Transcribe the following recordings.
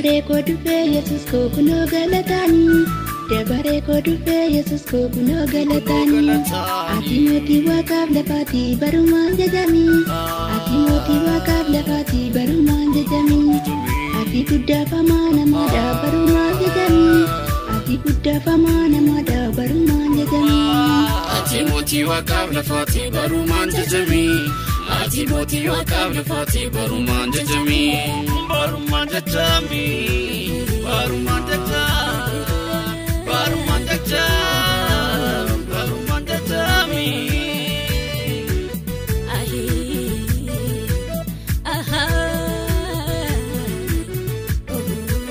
Dabare ko dhufe Yesus ko kunoo galatani. Dabare ko dhufe Yesus ko kunoo galatani. Ati mootii waaqaaf lafaati barumaan jedhami. Ati mootii waaqaaf lafaati barumaan jedhami. Ati guddaaf hamaa namaadha barumaan jedhami. Ati guddaaf hamaa namaadha barumaan jedhami. Ati mootii waaqaaf lafaati barumaan jedhami. Ati mootii waaqaaf lafaati barumaan jedhami. Barumaan jedhami. Barumaan jedhami. Barumaan jedhami. Barumaan jedhami.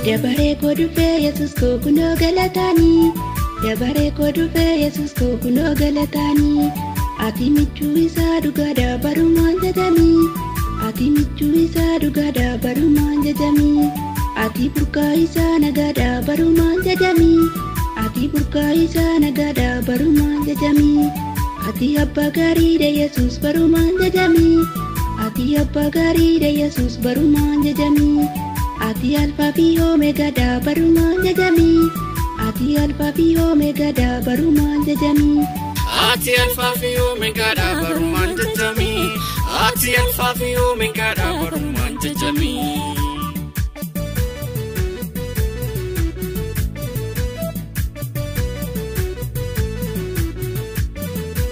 Dabare ko dhufe Yesus ko kunoo galatani. Dabare ko dhufe Yesus ko kunoo galatani. Ati michuu isaa dhugaadha barumaan jedhami. Ati michuu isaa dhugaadha barumaan jedhami. Ati burqaa isaa nagaadha barumaan jedhami. Ati burqaa isaa nagaadha barumaan jedhami. Ati abbaa gaariidha Yesus barumaan jedhami. Ati abbaa gaariidha Yesus barumaan jedhami. Ati alfaa fi omeegaadha barumaan jedhami. Ati alfaa fi omeegaadha barumaan jedhami. Ati alfaa fi omeegaadha barumaan jedhami. Ati alfaa fi omeegaadha barumaan jedhami.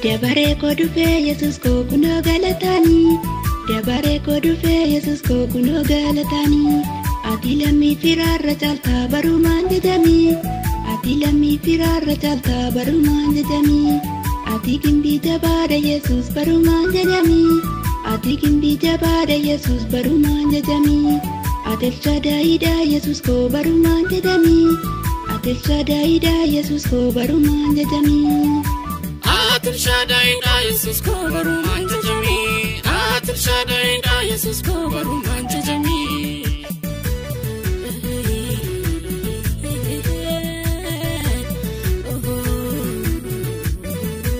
Dabare ko dhufe Yesus ko kunoo galatani. Dabare ko dhufe Yesus ko kunoo galatani. Ati lammii firaarra caalta barumaan jedhami. Ati lammii firaarra caalta barumaan jedhami. Ati gimbii jabaadha Yesus barumaan jedhami. Ati gimbii jabaadha Yesus barumaan jedhami. Ati elshadaayidha Yesus ko barumaan jedhami. Ati elshadaayidha Yesus ko barumaan jedhami. Ati elshadaayidha Yesus ko barumaan jedhami. Ati elshadaayidha Yesus ko barumaan jedhami.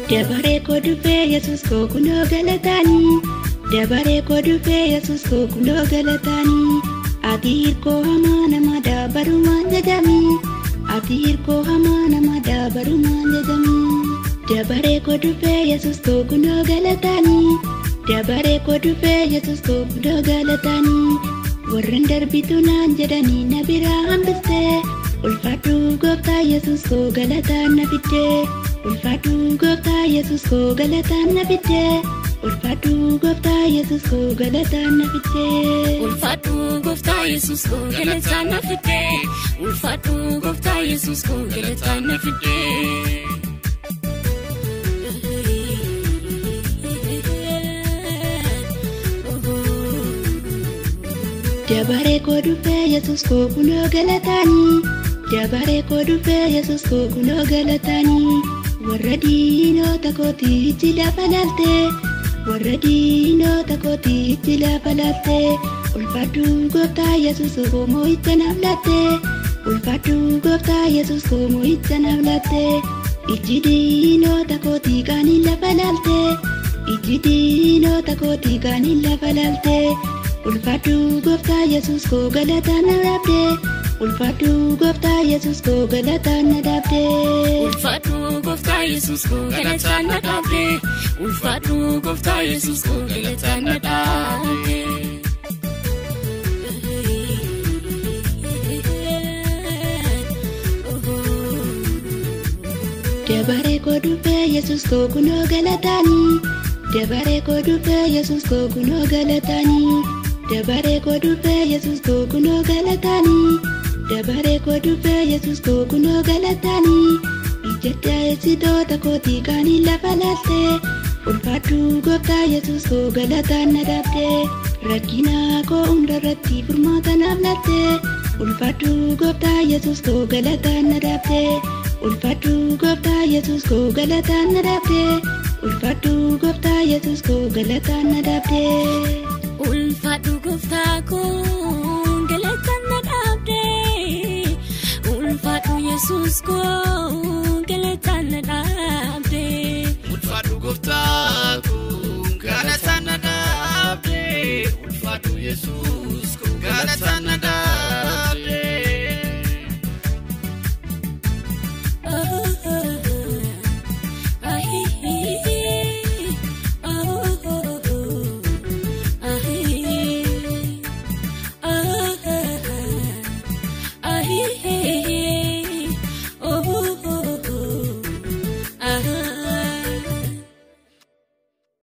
Dabare ko dhufe Yesus ko kunoo galatani. Dabare ko dhufe Yesus ko kunoo galatani. Ati hirkoo hamaa namaadha barumaan jedhami. Ati hirkoo hamaa namaadha barumaan jedhami. Dabare ko dhufe Yesus ko kunoo galatani. Dabare ko dhufe Yesus ko kunoo galatani. Warreen darbitu naan jedhanii na biraa hambiste. Ulfaadhu gooftaa Yesus ko galataan na fidde. Ulfaadhu gooftaa Yesus ko galataan na fidde. Ulfaadhu gooftaa Yesus ko galataan na fidde. Ulfaadhu gooftaa Yesus ko galataan na fidde. Ulfaadhu gooftaa Yesus ko galataan na fidde. Dabare ko dhufe Yesus ko kunoo galatani. Dabare ko dhufe Yesus ko kunoo galatani. Warra diinota kootii itti lafa laalte. Warra diinota kootii itti lafa laalte. Ulfaadhu gooftaa Yesus ko moo'icha naaf laatte. Ulfaadhu gooftaa Yesus ko moo'icha naaf laatte. Iji diinota kootii kaaniin lafa laalte. Iji diinota kootii kaaniin lafa laalte. Ulfaadhu gooftaa Yesus ko galataan na dhaabde. Ulfaadhu gooftaa Yesus ko galataan na dhaabde. Ulfaadhu gooftaa Yesus ko galataan na dhaabde. Ulfaadhu gooftaa Yesus ko galataan na dhaabde. Dabare ko dhufe Yesus ko kunoo galatani. Dabare ko dhufe Yesus ko kunoo galatani. Dabare ko dhufe Yesus ko kunoo galatani. Dabare ko dhufe Yesus ko kunoo galatani. Ijjata eessitoota kootii kaaniin lafa laalte. Ulfaadhu gooftaa Yesus ko galataan na dhaabde. Rakkina koo hundarratti furmaata naaf laatte. Ulfaadhu gooftaa Yesus ko galataan na dhaabde. Ulfaadhu gooftaa Yesus ko galataan na dhaabde. Ulfaadhu gooftaa Yesus ko galataan na dhaabde. Ulfaadhu gooftaa ko galataan na dhaabde. Ulfaadhu Yesus ko galataan na dhaabde. Ulfaadhu gooftaa ko galataan na dhaabde. Ulfaadhu Yesus ko galataan na dhaabde.